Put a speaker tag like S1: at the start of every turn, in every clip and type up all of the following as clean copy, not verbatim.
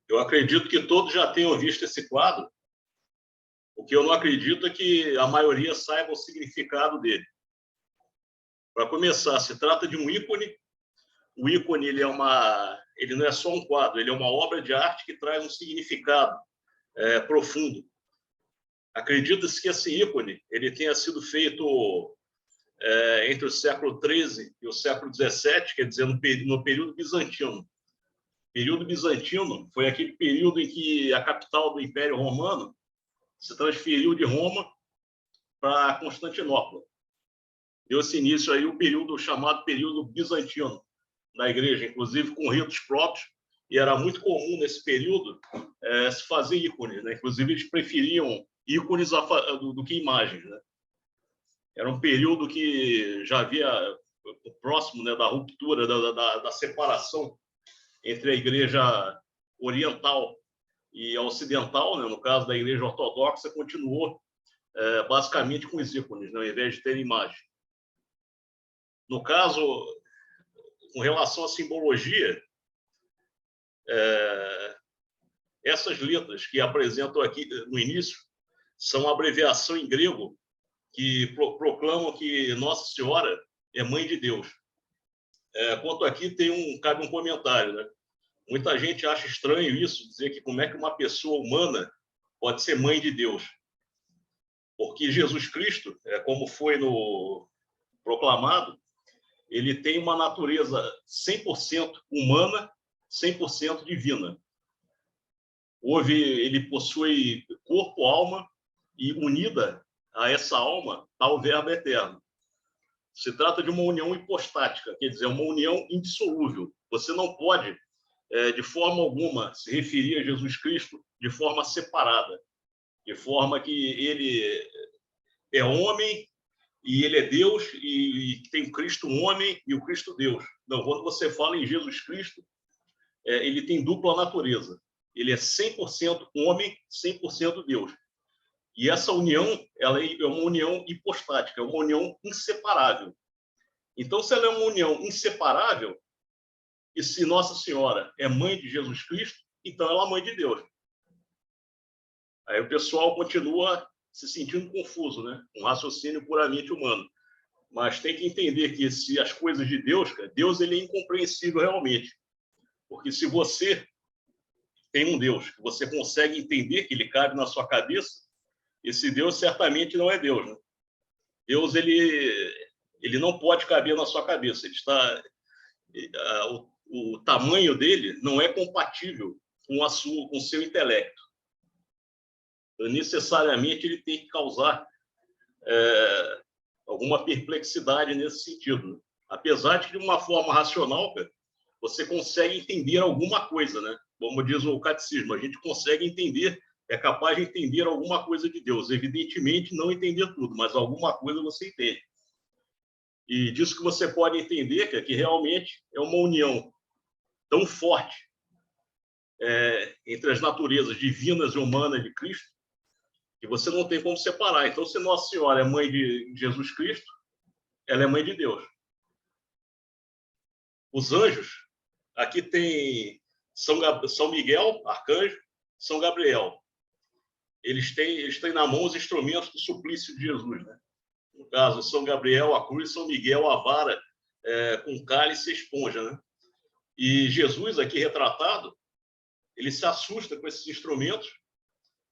S1: Eu acredito que todos já tenham visto esse quadro. O que eu não acredito é que a maioria saiba o significado dele. Para começar, se trata de um ícone. O ícone ele não é só um quadro, ele é uma obra de arte que traz um significado profundo. Acredita-se que esse ícone ele tenha sido feito entre o século XIII e o século XVII, quer dizer, no período bizantino. O período bizantino foi aquele período em que a capital do Império Romano se transferiu de Roma para Constantinopla. Deu-se início aí o período chamado período bizantino na igreja, inclusive com ritos próprios, e era muito comum nesse período se fazer ícones, né? Inclusive eles preferiam ícones do que imagens, né? Era um período que já havia próximo, né, da ruptura, da separação entre a igreja oriental e a ocidental, né? No caso da igreja ortodoxa, continuou basicamente com os ícones, né, ao invés de ter imagem. No caso, com relação à simbologia, essas letras que apresentam aqui no início são a abreviação em grego que proclamam que Nossa Senhora é Mãe de Deus. Quanto aqui, cabe um comentário, né? Muita gente acha estranho isso, dizer que como é que uma pessoa humana pode ser mãe de Deus. Porque Jesus Cristo, como foi proclamado, ele tem uma natureza 100% humana, 100% divina. Ele possui corpo, alma, e unida a essa alma está o Verbo eterno. Se trata de uma união hipostática, quer dizer, uma união indissolúvel. Você não pode, de forma alguma, se referir a Jesus Cristo de forma separada, de forma que ele é homem e ele é Deus, e tem o Cristo homem e o Cristo Deus. Não, quando você fala em Jesus Cristo, ele tem dupla natureza. Ele é 100% homem, 100% Deus. E essa união, ela é uma união hipostática, é uma união inseparável. Então, se ela é uma união inseparável, e se Nossa Senhora é mãe de Jesus Cristo, então ela é mãe de Deus. Aí o pessoal continua se sentindo confuso, né? Um raciocínio puramente humano. Mas tem que entender que se as coisas de Deus, cara, Deus ele é incompreensível realmente. Porque se você tem um Deus que você consegue entender que ele cabe na sua cabeça, esse Deus certamente não é Deus, né? Deus ele não pode caber na sua cabeça. Ele está o tamanho dele não é compatível com o seu intelecto. Então, necessariamente ele tem que causar alguma perplexidade nesse sentido. Apesar de que, de uma forma racional, cara, você consegue entender alguma coisa, né? Como diz o catecismo, a gente consegue entender, é capaz de entender alguma coisa de Deus. Evidentemente, não entender tudo, mas alguma coisa você entende. E disso que você pode entender, que realmente é uma união tão forte entre as naturezas divinas e humanas de Cristo, que você não tem como separar. Então, se Nossa Senhora é mãe de Jesus Cristo, ela é mãe de Deus. Os anjos, aqui tem São Miguel, arcanjo, São Gabriel. Eles têm na mão os instrumentos do suplício de Jesus, né? No caso, São Gabriel, a cruz, São Miguel, a vara com cálice e esponja, né? E Jesus, aqui retratado, ele se assusta com esses instrumentos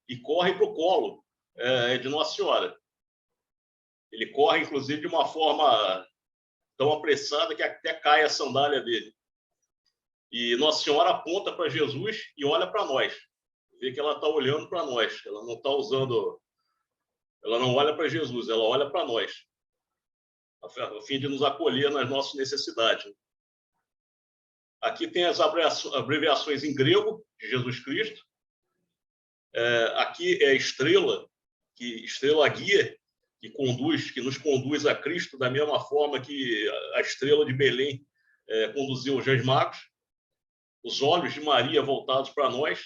S1: e corre para o colo de Nossa Senhora. Ele corre, inclusive, de uma forma tão apressada que até cai a sandália dele. E Nossa Senhora aponta para Jesus e olha para nós. Vê que ela está olhando para nós. Ela não está usando... Ela não olha para Jesus, ela olha para nós, a fim de nos acolher nas nossas necessidades. Aqui tem as abreviações em grego de Jesus Cristo. Aqui é a estrela, estrela guia, que nos conduz a Cristo da mesma forma que a estrela de Belém conduziu os Reis Magos. Os olhos de Maria voltados para nós,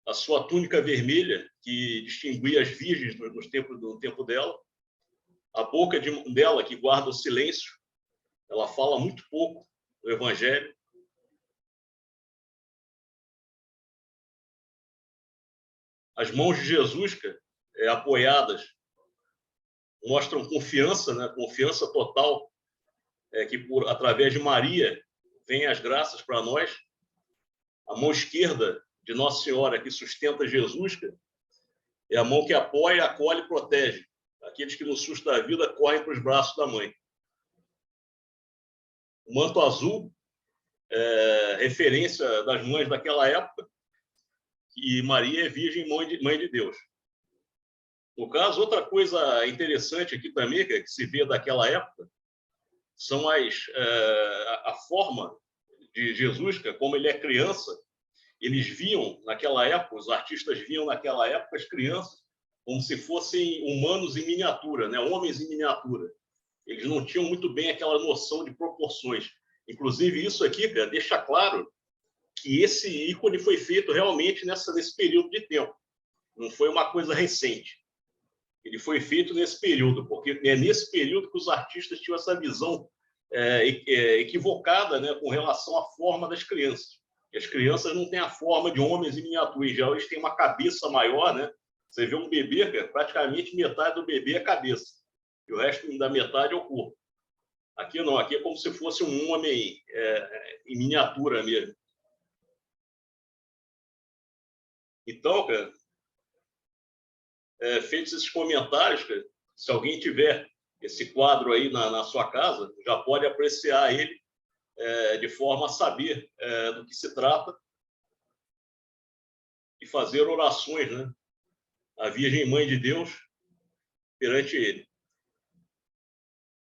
S1: a sua túnica vermelha, que distinguia as virgens no tempo dela, a boca dela, que guarda o silêncio, ela fala muito pouco no Evangelho. As mãos de Jesus, cara, apoiadas, mostram confiança, né? Confiança total, que através de Maria vem as graças para nós. A mão esquerda de Nossa Senhora, que sustenta Jesus, cara, é a mão que apoia, acolhe e protege. Aqueles que no susto da vida correm para os braços da mãe. O manto azul, referência das mães daquela época, e Maria é virgem mãe de Deus. No caso, outra coisa interessante aqui também, que se vê daquela época, são a forma de Jesus, como ele é criança. Eles viam naquela época, os artistas viam naquela época as crianças como se fossem humanos em miniatura, né? Homens em miniatura. Eles não tinham muito bem aquela noção de proporções. Inclusive, isso aqui, cara, deixa claro que esse ícone foi feito realmente nesse período de tempo. Não foi uma coisa recente. Ele foi feito nesse período, porque é nesse período que os artistas tinham essa visão equivocada, né, com relação à forma das crianças. As crianças não têm a forma de homens em miniatura. Em geral, eles têm uma cabeça maior, né? Você vê um bebê, cara, praticamente metade do bebê é a cabeça. E o resto da metade é o corpo. Aqui não, aqui é como se fosse um homem em miniatura mesmo. Então, cara, feitos esses comentários, cara, se alguém tiver esse quadro aí na sua casa, já pode apreciar ele de forma a saber do que se trata e fazer orações, né? A Virgem Mãe de Deus perante ele.